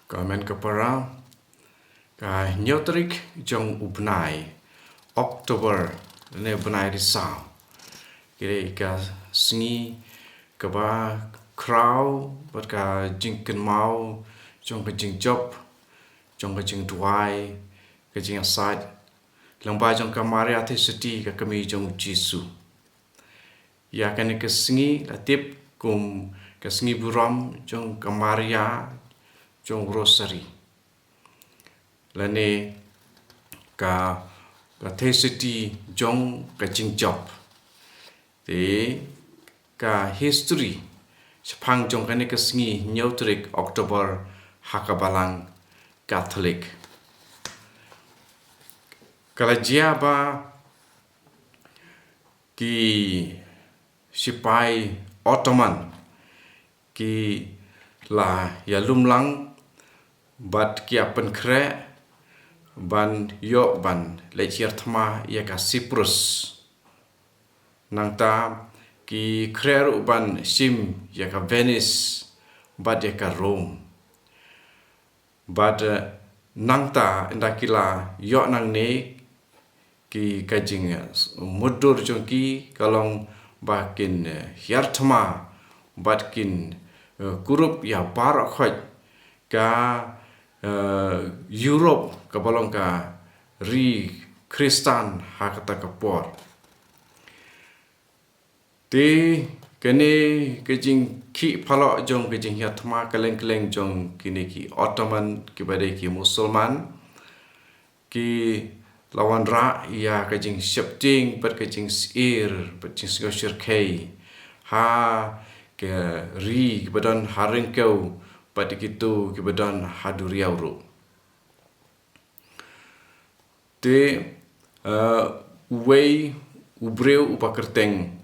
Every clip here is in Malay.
Kamen kapara ka nyotrik jong ubnai Oktober ne ubnai risau kire ka sngi ka ba kraw bat ka jingken mau jong ka jing job jong ka jing tuai ka jing aside lang ba jong ka maria the seti ka kami jong jisu ya kan ka sngi latip kum ka sngi buram jong ka maria jong rosary lane ka the seti jong ka jing job te ka history sepang jong kan ka sngi nyotrik Oktober hakabalang Catholic kala jia ba ki sipai Ottoman ki la ya lumlang bat ki apen kre ban yo ban lechier thma ya ka Cyprus nangta ki krer ban sim ya ka Venice bat ya ka Rome bat nangta ndakila yo nang ne ki kajing mudur jongki kalong bakin hiarthma batkin kurup ya par khoj ka Europe ka balong ka ri Kristan hakata kapor te kene kajing ki phalo jong kajing hiarthma kaleng jong kini ki Ottoman ki badai ki Musulman ki lawan ra ya kajing septing pat kajing sir pat jing sir kai ha ke ri badan haringkau pat kitu ki badan haduriau ru te wei ubreu upakerteng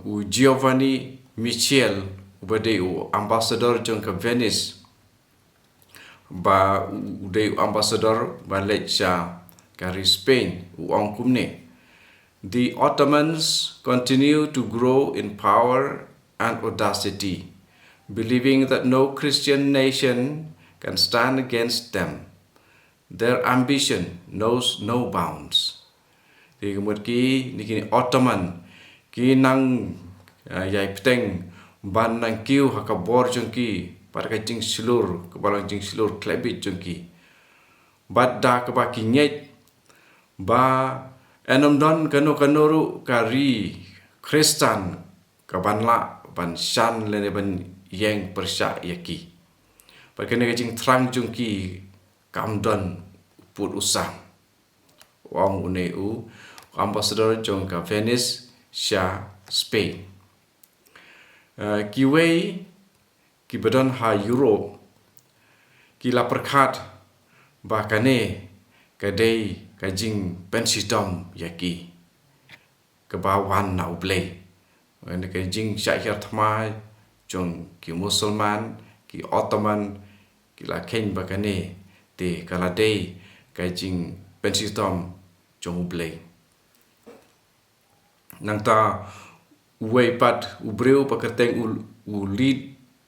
u Giovanni Michel ubade u ambassador jong ka Venice ba ude ambassador ba lecha kari Spain u angkumne. The Ottomans continue to grow in power and audacity, believing that no Christian nation can stand against them. Their ambition knows no bounds. Thì một cái Ottoman ki nang yai peteng ban nang kiu hakabor jongki par ka jing silur ka balang jing silur klebit jongki badda ka ba ki nyet ba enom don kanoru kari Kristan ka banla ban shan lene ban yang persya yaki par ka jing trang jongki kamdon put usang wang uneu ambassador jong ka Venice sha Spain kiwei ki badan ha Europe ki la perkhat ba kane kadai kajing pensitom yaki ka ba wan nau ble ne kajing syahir thma jong ki Musulman ki Ottoman ki la ken ba kane te kala dei kajing pensitom jong ble nangta uwei pat ubreu pakerteng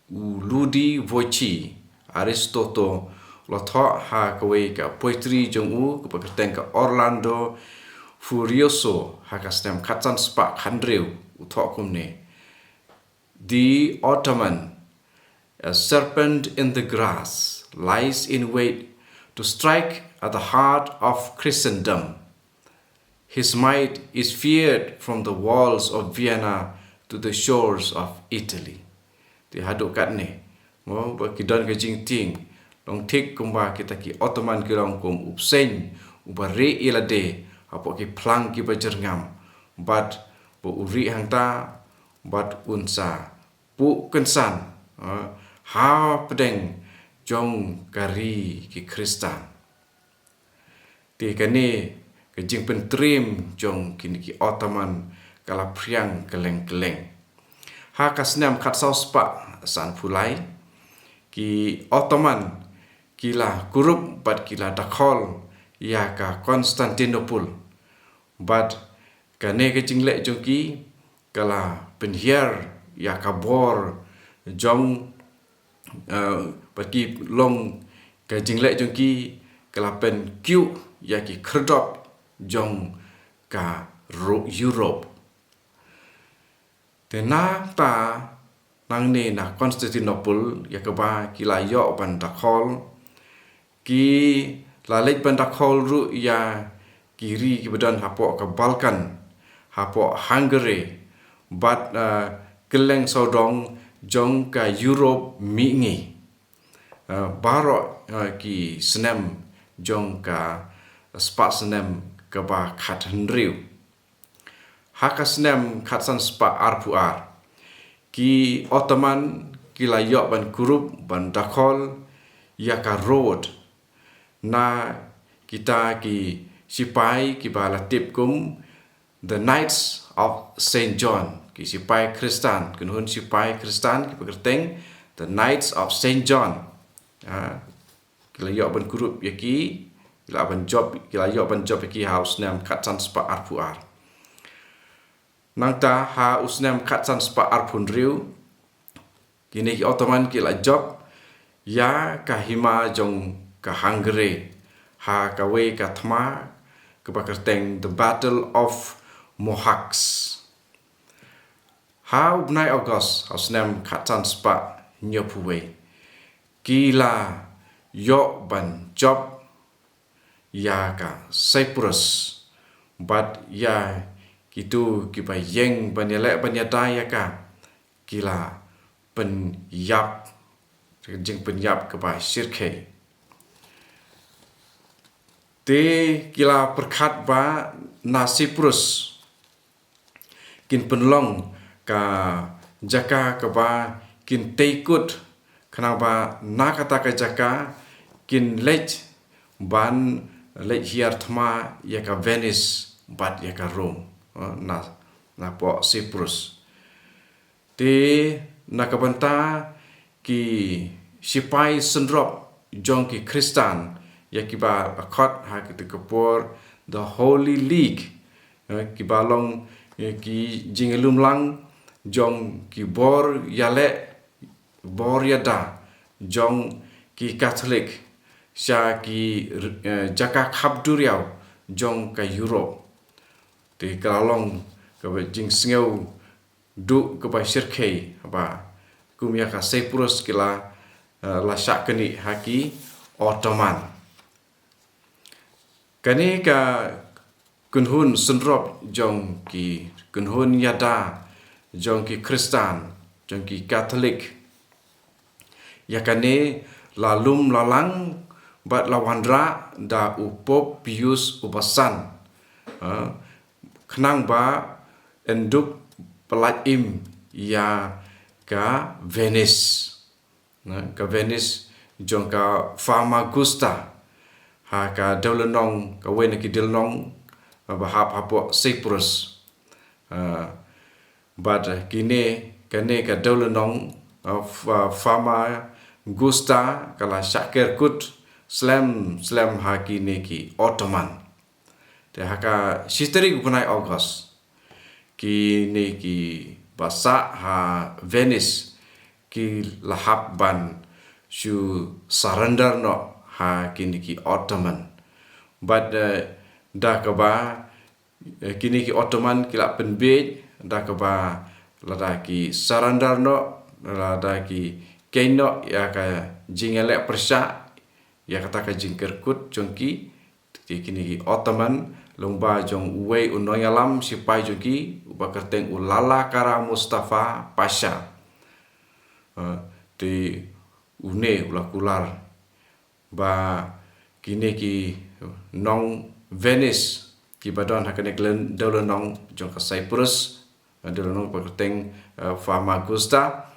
uludi voci Aristotle lo tho ha kawei ka poetry jong u ka pakerteng ka Orlando Furioso ha ka stem khatsan spa khandreu u tho kumne. The Ottoman, a serpent in the grass, lies in wait to strike at the heart of Christendom. His might is feared from the walls of Vienna to the shores of Italy. Ti haduk kat ni. Mo ba kidan ka jing ting long tik kumba kita ki Ottoman ki long kum upsen ubare ilade apo ki plang ki bajerngam bat bo uri hangta bat unsa pu kensan ha pedeng jong kari ki Kristan. Ti kane kajing pentrim jong kini ki Ottoman kala priang keleng-keleng. Ha kasnam kat sauspa san pulai ki Ottoman kila kurup bat kila dakhol ya ka Constantinople bat kane kajing le jong ki kala penhiar ya ka bor jong bagi long ka jinglek jong ki kelapen kyu ya ki kerdop jong ka Europe. Tena ta nang ne na Constantinople ya keba kila yo ban dakhol ki lalek ban dakhol ru ya kiri ki bedan hapok ke Balkan, hapok Hungary, bat keleng sodong jong ka Europe mingi. Barok ki senem jong ka spa senem ke ba khat hendriu. Haka senem khat san spa arpuar. Ki Ottoman ki layok ban kurup ban dakhol ya ka road na kita ki sipai ki bala tip kum the Knights of Saint John ki sipai Kristan kunhun sipai Kristan ki pekerteng the Knights of Saint John. Ki layok ban kurup ya ki la ban job ki layok ban job ki house nam katsan spa arpuar. Nang ta ha usnam katsan spa arpun riu kini ki Ottoman ki la job ya ka hima jong ka Hungary ha ka we ka thma ka bakerteng the Battle of Mohacs. Ha ubnai August usnam katsan spa nyopuwe kila yo ban job ya ka Cyprus but ya kitu kipa yeng banyalek banyadaya ka kila penyap jeng penyap kepa sirke te kila perkat ba na Cyprus kin penlong ka jaka keba kin teikut kenapa na kata ka jaka kin lech ban lech hiar thma ya ka Venice bat ya ka Rome na po Cyprus te na kabanta ki sipai sendrop jong ki Kristan ya ki ba akot ha ki kapor the Holy League ki balong ki jingelum lang jong ki bor yada jong ki Catholic sya ki jaka khabduriau jong ka Europe te kalong ka jing sngeu du ka ba sirkei ba kumya ka Cyprus kila la syakani haki Ottoman kani ka kunhun sendrop jong ki kunhun yada jong ki Kristan jong ki Catholic ya kane lalum lalang bat lawandra da upop Pius ubasan kenang ba enduk pelat im ya ka Venice ka Venice jong ka Famagusta ha ka Daulenong ka wen ki Dilnong bahap hapo Cyprus but kini kane ka Daulenong Famagusta kala syakir kut slam ha kini ki Ottoman te haka sisteri gunai August kini ki basa ha Venice ki lahap ban su surrender no ha kini ki Ottoman but da ka ba kini ki Ottoman kila penbej da ka ba lada ki surrender no lada ki keno ya ka jingele persya ya kata ka jingkerkut jongki kini ki Ottoman lomba jong uwe unoy alam sipai jogi ubakerteng ulala kara Mustafa Pasha di une ulakular ba kini ki nong Venice ki badon hakane glen Daulenong jong ka Cyprus Daulenong ubakerteng Famagusta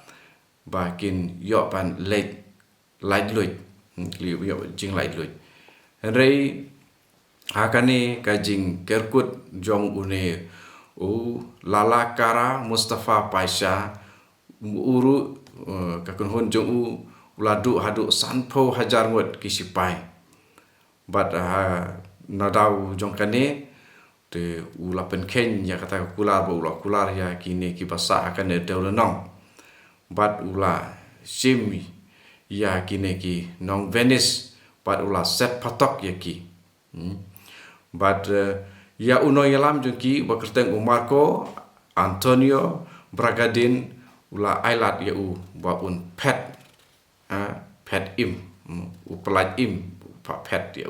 ba kin yo pan light luit li yo jing light luit henry hakane kajing kerkut jong une lala kara Mustafa Pasha uru kakunhun jong uladu hadu sanpo hajar ngot kisipai but nadau jong kane te ulapen ken ya kata kular bo kular ya kini ki basa akan Daulenong but ula sim ya kini ki nong Venice pat ula set patok ya ki. But ya uno yalam jong ki bakerteng Marco Antonio Bragadin ula ailat ya ba un pet im pelaj im pa pet ya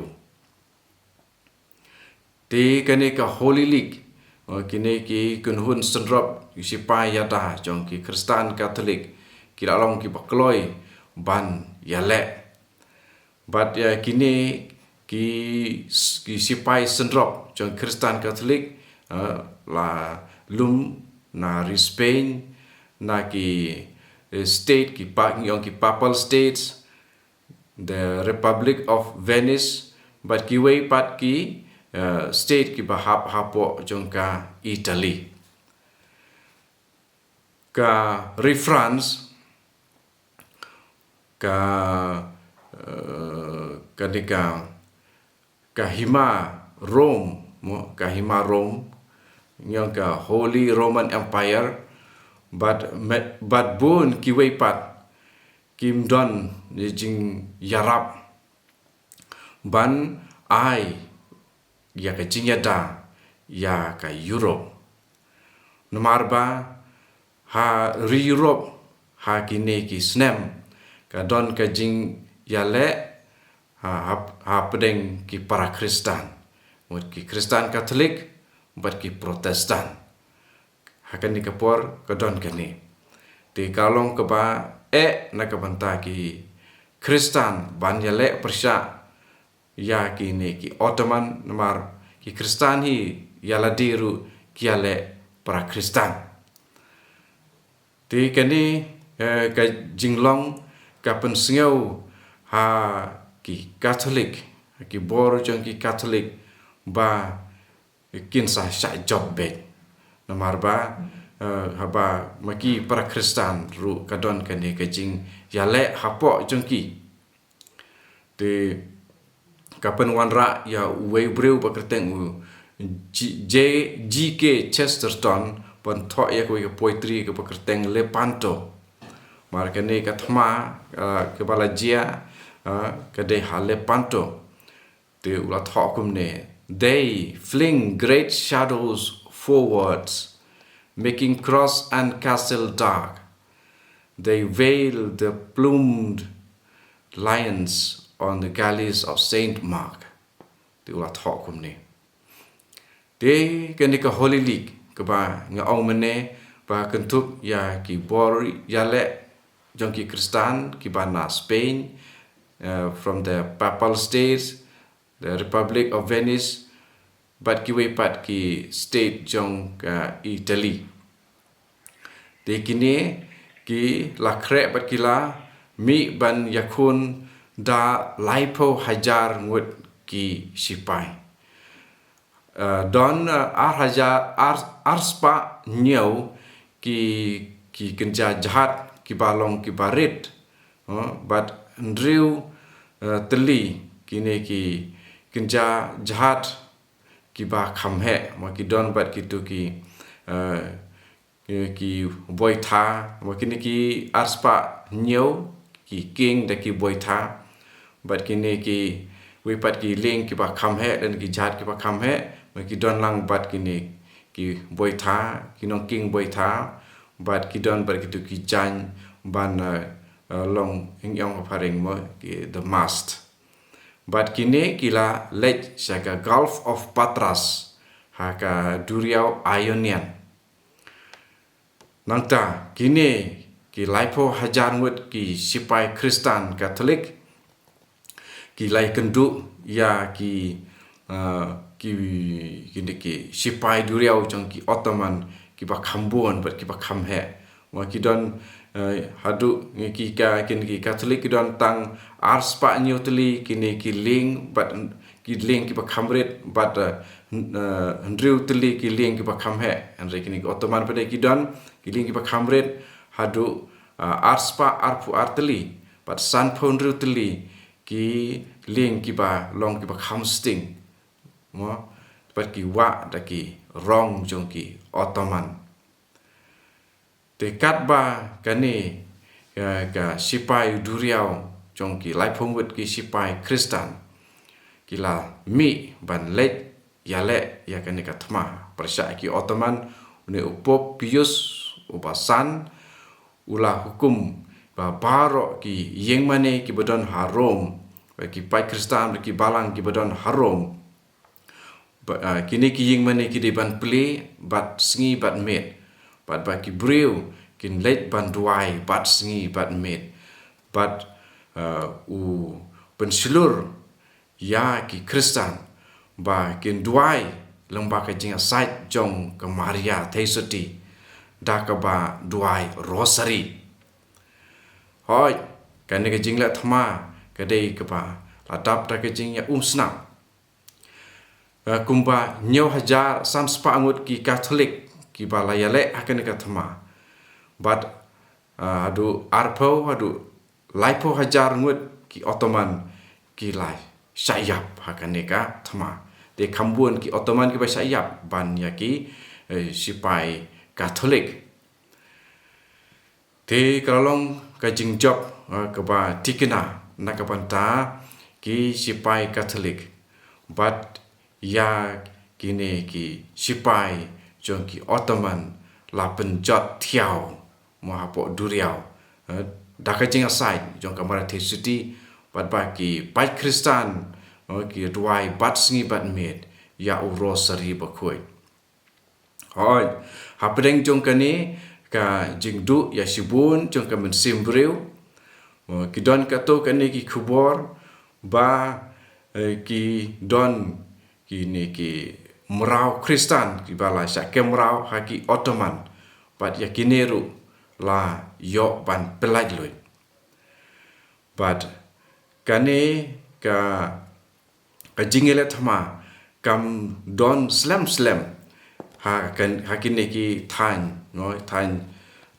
Ti kani ka Holy League kini ki kunhun sendrop sipai yada jong ki Kristen Katolik ki lalong ki bakloi ban ya le. But ya kini ki sipai sendrop jong Kristen Katolik la lum na ri Spain na ki state ki Papal States, the Republic of Venice, but ki wei pat ki state ki bahap hapo jong ka Italy. Ka ri France ka hima Rome yang ka Holy Roman Empire, but bun ki wei pat kim don jing yarap ban ai ya ka jinyada ya ka Europe. Numarba ha ri Europe ha kini ki snem ka don ka jing ya le ha pedeng ki para Kristen. Mut ki Kristen Katolik bat ki Protestan. Hakan ni kapor ka don kani. Ti kalong ka ba na ka banta ki Kristen ban ya le persya ya kini ki Ottoman namar ki Kristen hi ya la diru ki ya le para Kristen. Ti kani ka jinglong ka pensengau ha ki Katolik ki bor jong ki Katolik ba kinsa sya job bet namar ba haba maki para Kristen ru kadon kani ka jing ya le hapo jong ki te kapan wanra ya wei breu bakerteng GK Chesterton pon tho ya ko poetry ke bakerteng Lepanto mar kani ka thma ke balajia ke de Lepanto te ula tho kum ne. They fling great shadows forwards, making cross and castle dark. They veil the plumed lions on the galleys of Saint Mark. Ti ulat hokum ni. Ti kani ka Holy League ka ba nga ong mene ba kentuk ya ki bor ya le jong ki Kristen ki ba na Spain from the Papal States, the Republic of Venice, but ki wei pat ki state jong Italy. Ti kini ki la kre bat ki la mi ban yakun da laipo hajar ngut ki sipai. Don arspa nyau ki kenja jahat ki balong ki barit, but ndriu teli kini ki kenja jahat ki ba khamhe ma ki don bat ki tu ki boy tha ma kini ki arspa nyau ki king da ki boy tha but kini ki we pat ki ling ki ba khamhe dan ki jahat ki ba khamhe ma ki don lang bat kini ki boy tha ki nong king boy tha but ki don bat ki tu ki jan ban long hingyong paring mo ki the mast. But kini kila lej saka Gulf of Patras haka Duriau Ionian. Nangta kini ki laipo hajar ngut ki sipai Kristen Katolik ki lai kendu ya ki sipai Duriau jong ki Ottoman ki ba khambon bat ki ba khamhe ma ki don hadu ki Katolik ki don tang arspa nyutli kini ki ling but ki ling ki ba khamret but ndriu tli ki ling ki ba khamhe andre kini Ottoman pada ki don ki ling ki ba khamret hadu arspa arpu artli but san phondriu tli ki ling ki ba long ki ba khamsting mo but ki wa da ki rong jong ki Ottoman. Te kat ba kani ka sipai Duriau jong ki lai phong wit ki sipai Kristen kila mi ban let ya le ya kan ka thma persya ki Ottoman une upop Pius ubasan ulah hukum ba baro ki yeng mane ki bodon harom ki pai Kristen ki balang ki bodon harom kini ki yeng mane ki de ban ple bat sngi bat met bat ba ki breu kin let ban duai bat sngi bat met bat u pensilur ya ki Kristen ba kin duai lembah ka jinga sait jong ke Maria Theisoti da ka ba duai rosary hoi kan ka jingla thma ka dei ka ba ladap da ka jing ya snap kumba nyaw hajar sam spa angut ki Catholic ki ba la yale akan ka thma but adu arpo adu laipo hajar ngut ki Ottoman ki lai sayap akan ka thma de kambuan ki Ottoman ki ba sayap ban ya ki sipai Catholic te kalong ka jingjob ka ba tikina na ka panta ki sipai Catholic but ya kini ki sipai jong ki Ottoman la penjot thiau ma po duriau da ka jinga sai jong ka Maria Theisoti bat ba ki pai Kristen ki duai bat sngi bat met ya rosary ba khoi hoi hapdeng jong kani ka jingdu ya sibun jong ka men simbreu ki don ka to kani ki khubor ba ki don ki ni ki merau Kristen ki bala sya ke merau haki Ottoman bat ya kineru la yo ban pelai lui but kani ka jingele thama kam don slam ha kini ki than no than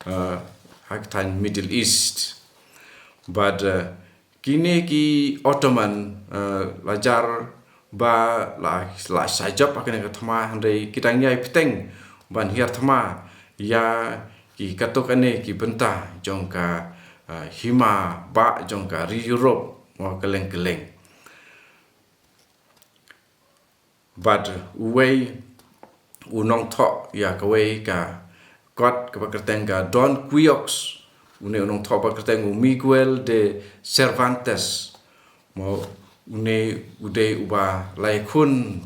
ha than Middle East but kini ki Ottoman lajar ba la sajap akan ka thama handai kitang nyai peteng ban hiar thama ya ki katokane ki benta jong ka hima ba jong ka Europe mo keleng but uwei unong tho ya ka wei ka kot ka kerteng ka Don Quixote unong tho ba kerteng Miguel de Cervantes mo une ude uba lai khun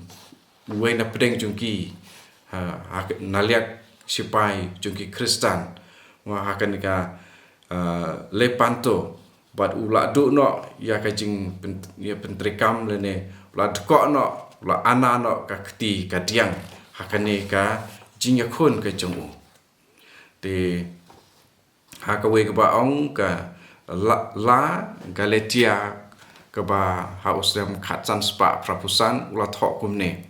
uwe na pedeng jungki naliak sipai jungki Kristen wa hakan ka Lepanto bat ula du no ya ka jing ya pentrikam lene ula dko no ula ana no ka kti ka diang hakane ka jing ya khun ka jungu te hakawe ka ba ong ka la Galatia kaba hausem khatsan spa prapusan ula thok kumne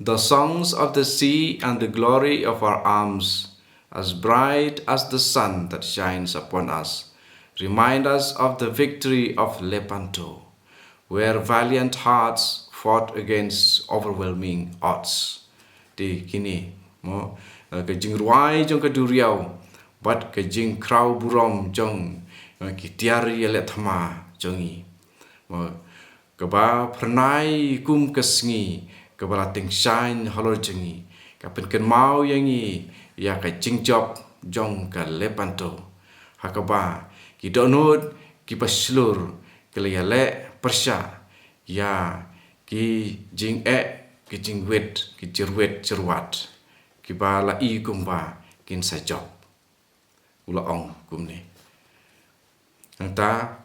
the songs of the sea and the glory of our arms as bright as the sun that shines upon us remind us of the victory of Lepanto where valiant hearts fought against overwhelming odds di kini mo ka jing ruai jong ka duriau bat ka jing krau burom jong ki tiari le thama jongi kaba pernai kum kesngi kaba ting shine halor jengi kapen ken mau yangi ya ka jingjob jong ka Lepanto hakaba ki donod ki paslur kele le persya ya ki jing ki jing wet ki jerwet jerwat ki bala i kumba kin sa job ula ong kumne anta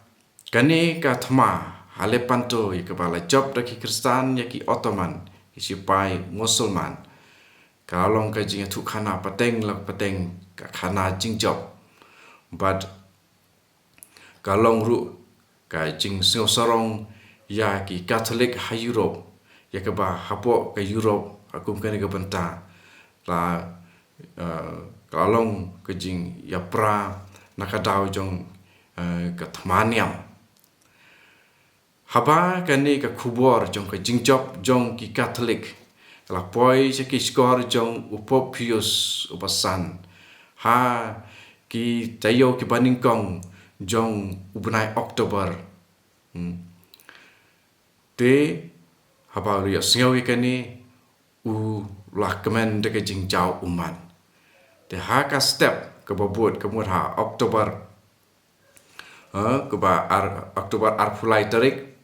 kani ka thma Lepanto ya kepala job daki Kristen ya ki Ottoman ki sipai Musulman kalong ka jing tu khana pateng lak pateng ka khana jing job but kalong ru ka jing sorong ya ki Catholic ha Europe ya ka ba hapo ka Europe akum kan ka benta la kalong ka jing ya pra nakadau jong ka thmaniam haba kani ka khubor jong ka jingjob jong ki Catholic la poi se ki skor jong upop Pius upasan ha ki tayo ki baningkong jong ubnai Oktober Te haba ria singaw ikani lah kemen de jing jauh uman. Te haka step ke babut kemur ha Oktober ke ba Oktober arfulai tarik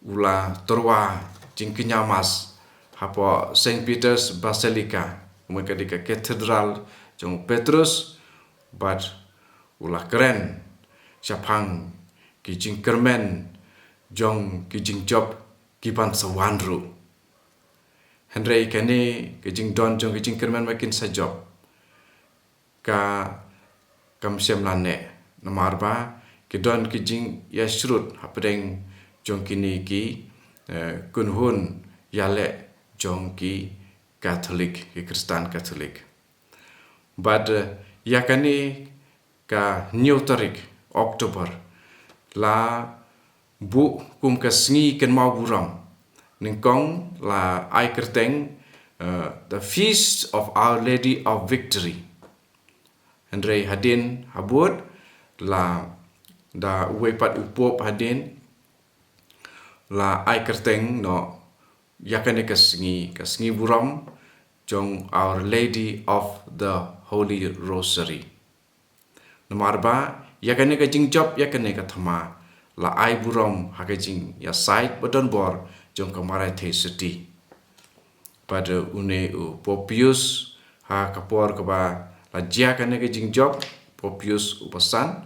ula terwa jing kenyamas hapa Saint Peter's Basilica mereka di katedral jong Petrus bat ulah keren siapang ki jing kermen jong ki jing job kiban sawanru Henry kani ki jing don jong ki jing kermen makin sa job ka kam siam lane nomor ba ki don ki jing ya shrut hapdeng jong kini ki kunhun yale jong ki Katolik ki Kristen Katolik bad ya kani ka new tarik Oktober la bu kum ka sngi ken mau buram ningkong la ai kerteng the feast of Our Lady of Victory Andre hadin habut la da wepat upop hadin la ai kerteng no yakane ka sngi buram jong Our Lady of the Holy Rosary nomor ba yakane ka jing job yakane ka thama la ai buram hakajing ya site bodon bor jong kamarai the city pada une Popius ha kapor ka ba la jia kane ka jing job Popius upasan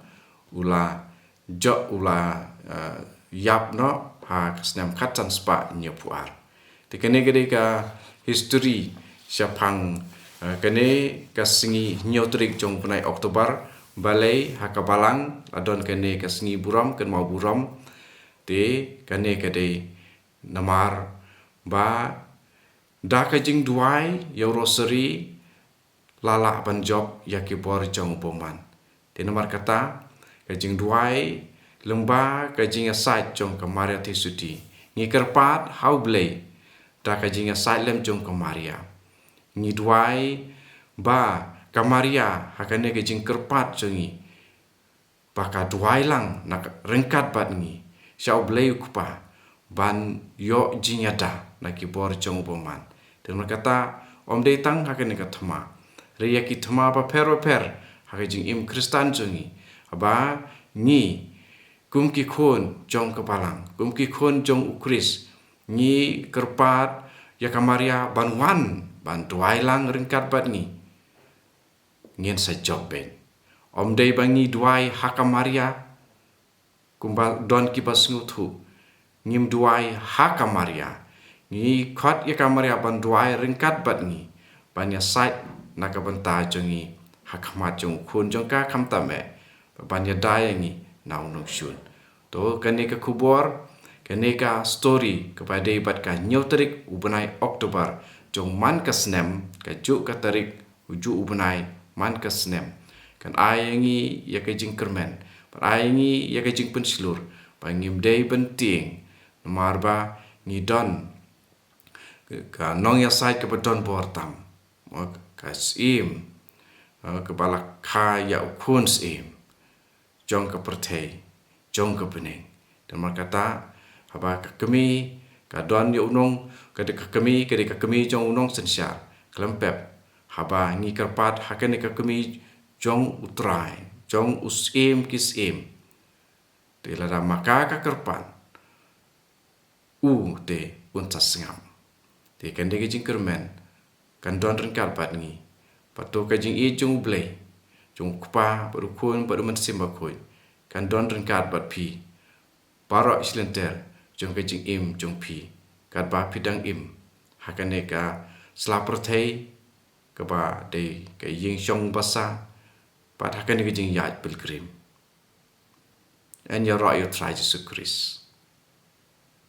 ula jo ula yap no ha kasnam khatan spa nyepuar te kane gede ka history siapang kane ka singi nyotrik jong punai Oktober balai hakabalang adon kane ka singi buram ken mau buram te kane kade namar ba da ka jing duai ya rosary lala ban job ya ki bor jong poman te namar kata ka jing duai lemba ka jing asai jong kamaria ti suti ngi kerpat hau blei da ka jing asai lem jong kamaria ngi duai ba kamaria hakane ka jing kerpat jongi baka duai lang nak rengkat bat ngi syau blei kupa ban yo jinyada na ki bor jong poman dan berkata om dei tang hakane ka thama reya ki thama ba per hake jing im Kristan jongi aba ni kum ki khon jong kapalang kum ki khon jong ukris ni kerpat ya kamaria ban wan ban duai lang rengkat bat ni ngien sa job ben om dei bangi duai hakamaria kumbal don ki pas nguthu ngim duai hakamaria ngi khot ya kamaria ban duai rengkat bat ni ban ya site naka banta jongi hakamat jong khun jong ka kham tame ban ya dai ngi nau nong shun to kane ka kubor kane ka story kepada ibat ka nyotrik ubnai Oktober jong man ka snem ka ju ka tarik uju ubnai man ka snem kan ai ngi ya ka jing kermen par ai ngi ya ka jing pensilur pa ngim dei benting marba ngi don ka nong ya sai ka bedon bortam ka sim ka balak kha ya ukun sim jong ka perthei jong ka pening dan makata haba ka kemi ka don ya unong ka de ka kemi jong unong sensyar klempep haba ngi kerpat hakane ka kemi jong utrai jong usim kisim te la maka ka kerpan te untas ngam te kan de jing kermen kan don rengkar pat ngi patu ka jing I jong blei jong kpa baru kun baru mensim bakoi kan don rengkar pat pi paro islenter jong ka jing im jong pi kat ba pidang im hakane ka slaperthei ka ba de ka ying shong basa pat hakane ka jing yat pilgrim and your right try Jesus Christ